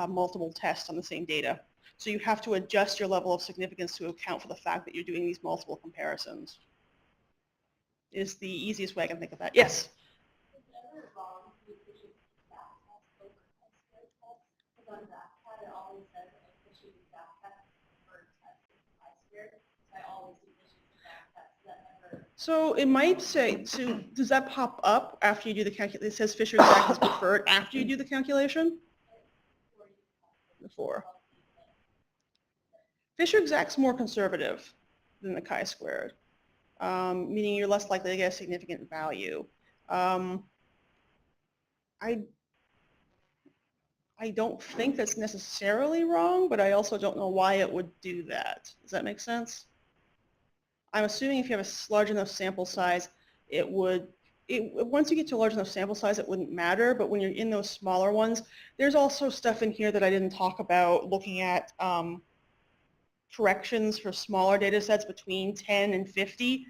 multiple tests on the same data. So you have to adjust your level of significance to account for the fact that you're doing these multiple comparisons. Is the easiest way I can think of that. Yes? So it might say, so does that pop up after you do the calculation? It says Fisher exact is preferred after you do the calculation? Before. Fisher exact's more conservative than the chi-squared, meaning you're less likely to get a significant value. I don't think that's necessarily wrong, but I also don't know why it would do that. Does that make sense? I'm assuming if you have a large enough sample size, it would, once you get to a large enough sample size, it wouldn't matter, but when you're in those smaller ones, there's also stuff in here that I didn't talk about, looking at corrections for smaller data sets between 10 and 50,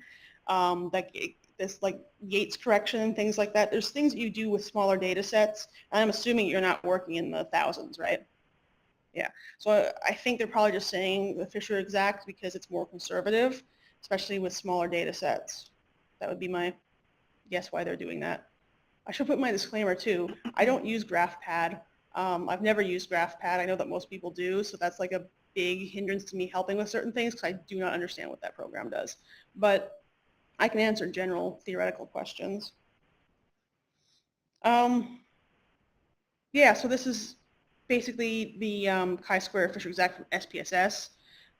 like this like Yates correction and things like that. There's things that you do with smaller data sets, and I'm assuming you're not working in the thousands, right? Yeah, so I think they're probably just saying the Fisher exact because it's more conservative, especially with smaller data sets. That would be my guess why they're doing that. I should put my disclaimer too. I don't use GraphPad. I've never used GraphPad. I know that most people do, so that's like a big hindrance to me helping with certain things because I do not understand what that program does. But I can answer general theoretical questions. Yeah, so this is basically the chi-square Fisher exact from SPSS.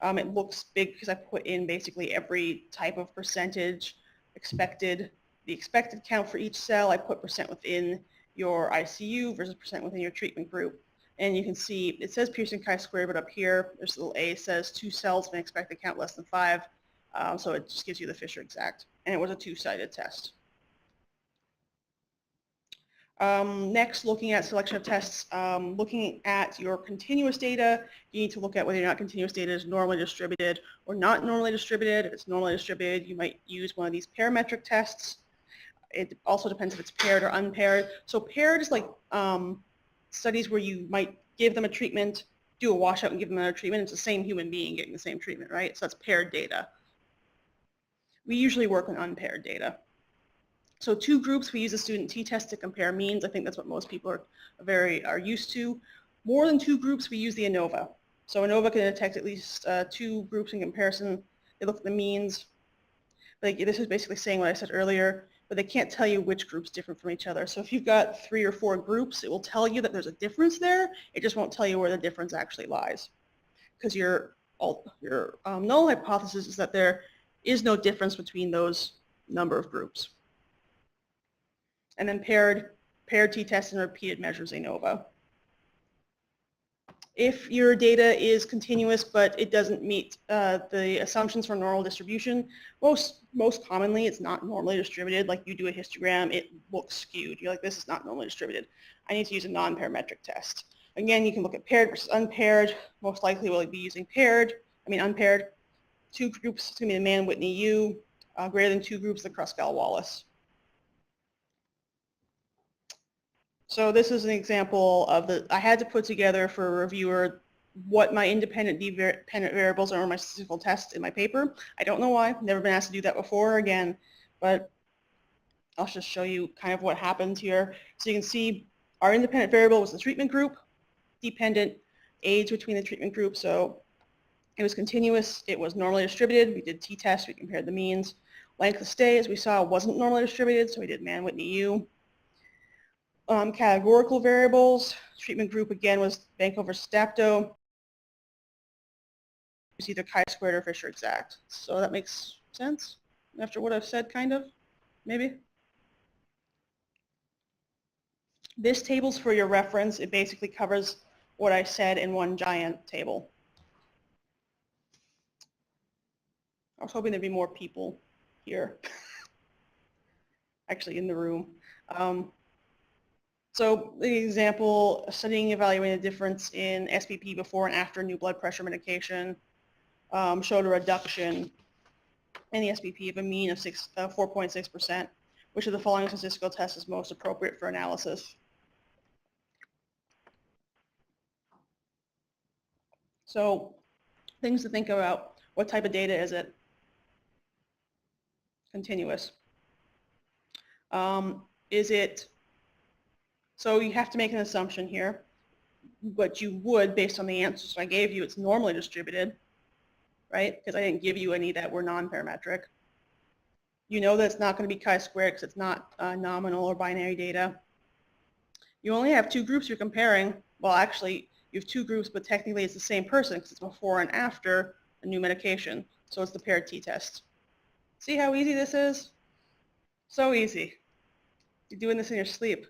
It looks big because I put in basically every type of percentage expected, the expected count for each cell. I put percent within your ICU versus percent within your treatment group. And you can see it says Pearson chi-square, but up here, there's a little A says 2 cells with an expected count less than 5. So it just gives you the Fisher exact. And it was a 2-sided test. Next, looking at selection of tests, looking at your continuous data, you need to look at whether or not continuous data is normally distributed or not normally distributed. If it's normally distributed, you might use one of these parametric tests. It also depends if it's paired or unpaired. So paired is like studies where you might give them a treatment, do a washout and give them another treatment. It's the same human being getting the same treatment, right? So that's paired data. We usually work on unpaired data. So 2 groups, we use a student t-test to compare means. I think that's what most people are used to. More than 2 groups, we use the ANOVA. So ANOVA can detect at least 2 groups in comparison. They look at the means. But this is basically saying what I said earlier, but they can't tell you which group's different from each other. So if you've got 3 or 4 groups, it will tell you that there's a difference there. It just won't tell you where the difference actually lies. Because your null hypothesis is that there is no difference between those number of groups. And then paired t-test and repeated measures ANOVA. If your data is continuous but it doesn't meet the assumptions for normal distribution, most commonly it's not normally distributed. Like you do a histogram, it looks skewed. You're like, this is not normally distributed. I need to use a non-parametric test. Again, you can look at paired versus unpaired. Most likely we'll be using unpaired. 2 groups, it's going to be the Mann-Whitney-U. Greater than 2 groups, the Kruskal-Wallace. So this is an example of I had to put together for a reviewer what my independent variables are on my statistical test in my paper. I don't know why, never been asked to do that before again, but I'll just show you kind of what happened here. So you can see our independent variable was the treatment group, dependent age between the treatment group, so it was continuous, it was normally distributed, we did t-test, we compared the means. Length of stay, as we saw, wasn't normally distributed, so we did Mann-Whitney-U. Categorical variables, treatment group again was Vancouver Stapto. It's either chi-squared or Fisher exact. So that makes sense after what I've said, kind of, maybe. This table's for your reference. It basically covers what I said in one giant table. I was hoping there'd be more people here, actually in the room. So the example, studying evaluating the difference in SPP before and after new blood pressure medication showed a reduction in the SPP of a mean of 4.6%. Which of the following statistical tests is most appropriate for analysis? So things to think about. What type of data is it? Continuous. Is it, so you have to make an assumption here, but you would, based on the answers I gave you, it's normally distributed, right? Because I didn't give you any that were non-parametric. You know that it's not going to be chi-squared because it's not nominal or binary data. You only have two groups you're comparing. Well, actually, you have two groups, but technically it's the same person because it's before and after a new medication. So it's the paired t-test. See how easy this is? So easy. You're doing this in your sleep.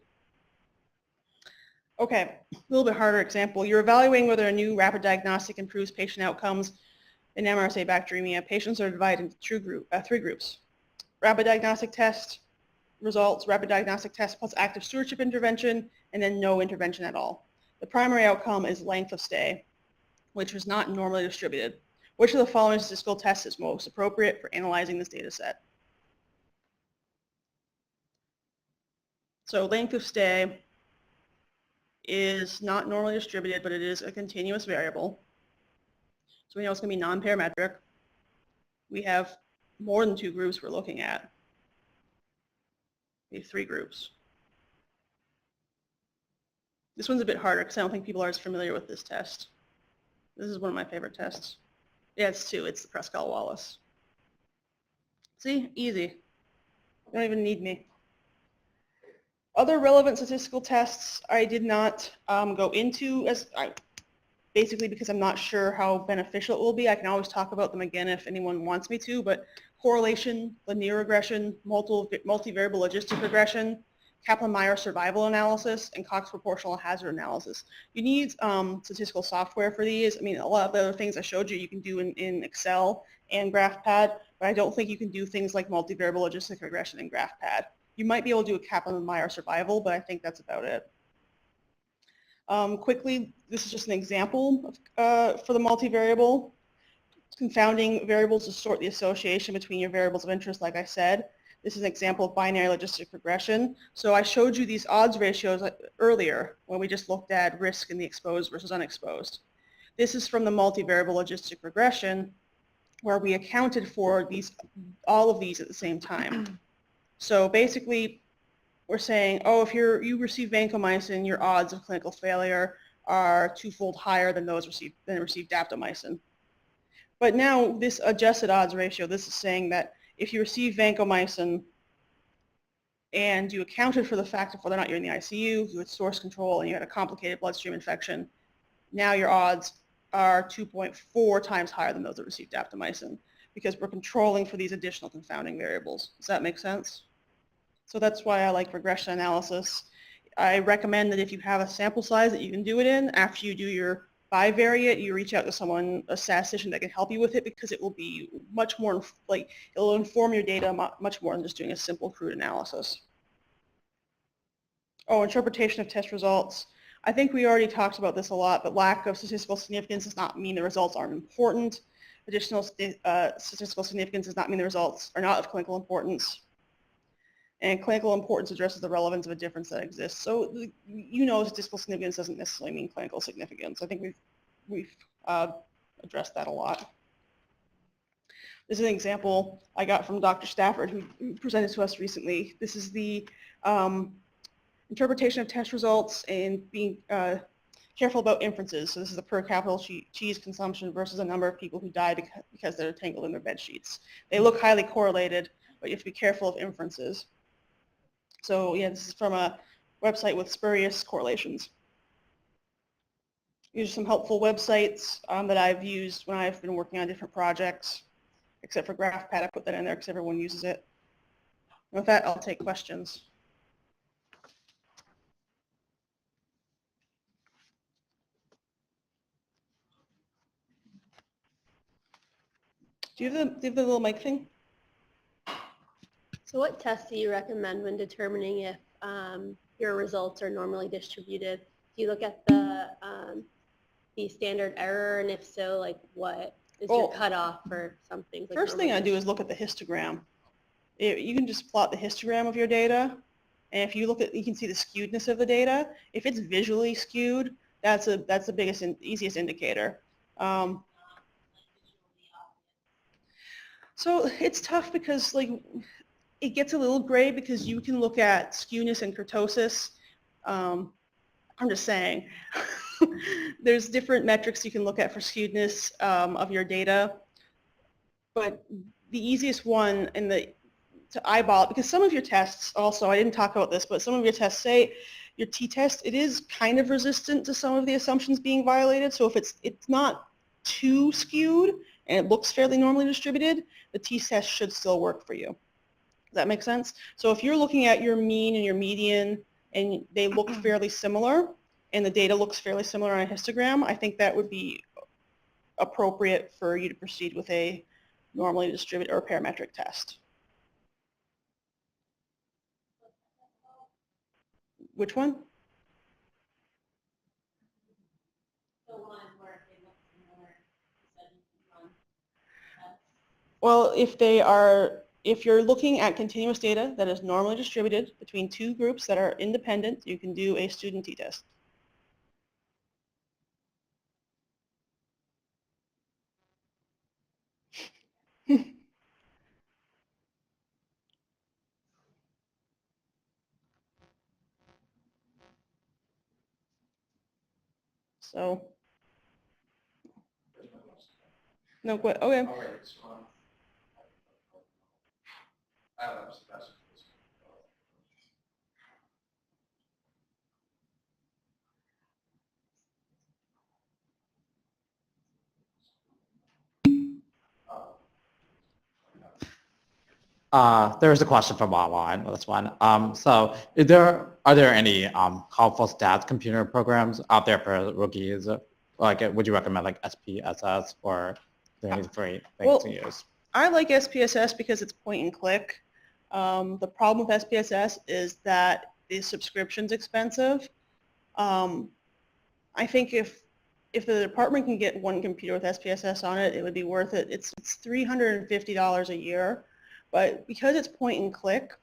Okay, a little bit harder example. You're evaluating whether a new rapid diagnostic improves patient outcomes in MRSA bacteremia. Patients are divided into three groups. Rapid diagnostic test results, rapid diagnostic test plus active stewardship intervention, and then no intervention at all. The primary outcome is length of stay, which was not normally distributed. Which of the following statistical tests is most appropriate for analyzing this data set? So length of stay is not normally distributed, but it is a continuous variable. So we know it's going to be non-parametric. We have more than two groups we're looking at. We have three groups. This one's a bit harder because I don't think people are as familiar with this test. This is one of my favorite tests. Yeah, it's two. It's the Prescott-Wallace. See? Easy. You don't even need me. Other relevant statistical tests I did not go into basically because I'm not sure how beneficial it will be. I can always talk about them again if anyone wants me to, but correlation, linear regression, multivariable logistic regression, Kaplan-Meier survival analysis, and Cox proportional hazard analysis. You need statistical software for these. I mean, a lot of the other things I showed you can do in Excel and GraphPad, but I don't think you can do things like multivariable logistic regression in GraphPad. You might be able to do a Kaplan-Meier survival, but I think that's about it. Quickly, this is just an example for the multivariable. Confounding variables distort the association between your variables of interest, like I said. This is an example of binary logistic regression. So I showed you these odds ratios earlier when we just looked at risk in the exposed versus unexposed. This is from the multivariable logistic regression where we accounted for all of these at the same time. So basically, we're saying, oh, if you receive vancomycin, your odds of clinical failure are twofold higher than those received daptomycin. But now this adjusted odds ratio, this is saying that if you receive vancomycin and you accounted for the fact of whether or not you're in the ICU, you had source control, and you had a complicated bloodstream infection, now your odds are 2.4 times higher than those that received daptomycin because we're controlling for these additional confounding variables. Does that make sense? So that's why I like regression analysis. I recommend that if you have a sample size that you can do it in, after you do your bivariate, you reach out to someone, a statistician that can help you with it because it will be much more, it'll inform your data much more than just doing a simple crude analysis. Oh, interpretation of test results. I think we already talked about this a lot, but lack of statistical significance does not mean the results aren't important. Additional statistical significance does not mean the results are not of clinical importance. And clinical importance addresses the relevance of a difference that exists. So statistical significance doesn't necessarily mean clinical significance. I think we've addressed that a lot. This is an example I got from Dr. Stafford who presented to us recently. This is the interpretation of test results and being careful about inferences. So this is the per capita cheese consumption versus a number of people who died because they're tangled in their bed sheets. They look highly correlated, but you have to be careful of inferences. So yeah, this is from a website with spurious correlations. These are some helpful websites that I've used when I've been working on different projects, except for GraphPad. I put that in there because everyone uses it. And with that, I'll take questions. Do you have the little mic thing? So what tests do you recommend when determining if your results are normally distributed? Do you look at the standard error, and if so, like what is your cutoff for something? Like first thing I do is look at the histogram. You can just plot the histogram of your data, and if you look at, you can see the skewedness of the data. If it's visually skewed, that's the biggest and easiest indicator. So it's tough because it gets a little gray because you can look at skewness and kurtosis. I'm just saying. There's different metrics you can look at for skewedness of your data. But the easiest one to eyeball it, because some of your tests also, I didn't talk about this, but some of your tests say your t-test, it is kind of resistant to some of the assumptions being violated. So if it's not too skewed and it looks fairly normally distributed, the t-test should still work for you. Does that make sense? So if you're looking at your mean and your median and they look fairly similar and the data looks fairly similar on a histogram, I think that would be appropriate for you to proceed with a normally distributed or parametric test. Which one? Well, if you're looking at continuous data that is normally distributed between two groups that are independent, you can do a student t-test. So, no, okay. There was a question from online with this one. So are there any helpful stats computer programs out there for rookies? Like, would you recommend like SPSS, or are there any free things to use? I like SPSS because it's point and click. The problem with SPSS is that the subscription's expensive. I think if the department can get one computer with SPSS on it, it would be worth it. It's $350 a year, but because it's point and click,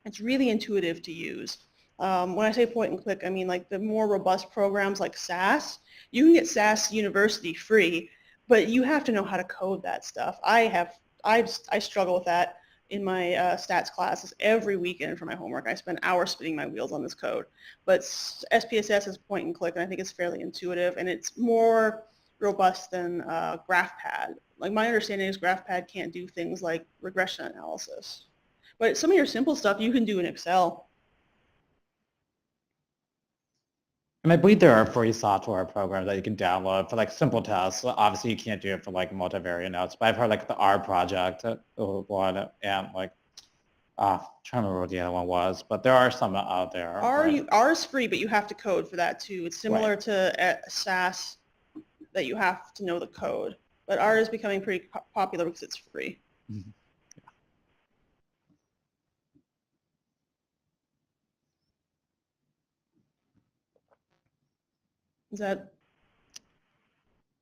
it's really intuitive to use. When I say point and click, I mean like the more robust programs like SAS. You can get SAS University free, but you have to know how to code that stuff. I struggle with that in my stats classes every weekend for my homework. I spend hours spinning my wheels on this code. But SPSS is point and click, and I think it's fairly intuitive, and it's more robust than GraphPad. Like my understanding is GraphPad can't do things like regression analysis. But some of your simple stuff you can do in Excel. And I believe there are free software programs that you can download for like simple tests. So obviously, you can't do it for like multivariate notes, but I've heard like the R project one, and like trying to remember what the other one was, but there are some out there. R is free, but you have to code for that too. It's similar to SAS that you have to know the code, but R is becoming pretty popular because it's free. Mm-hmm. Is that?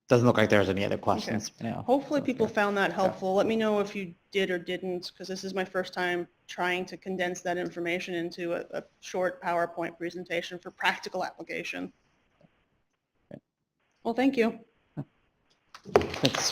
Doesn't look like there's any other questions. Okay. Yeah. Hopefully people found that helpful. Let me know if you did or didn't, because this is my first time trying to condense that information into a short PowerPoint presentation for practical application. Well, thank you. Thanks.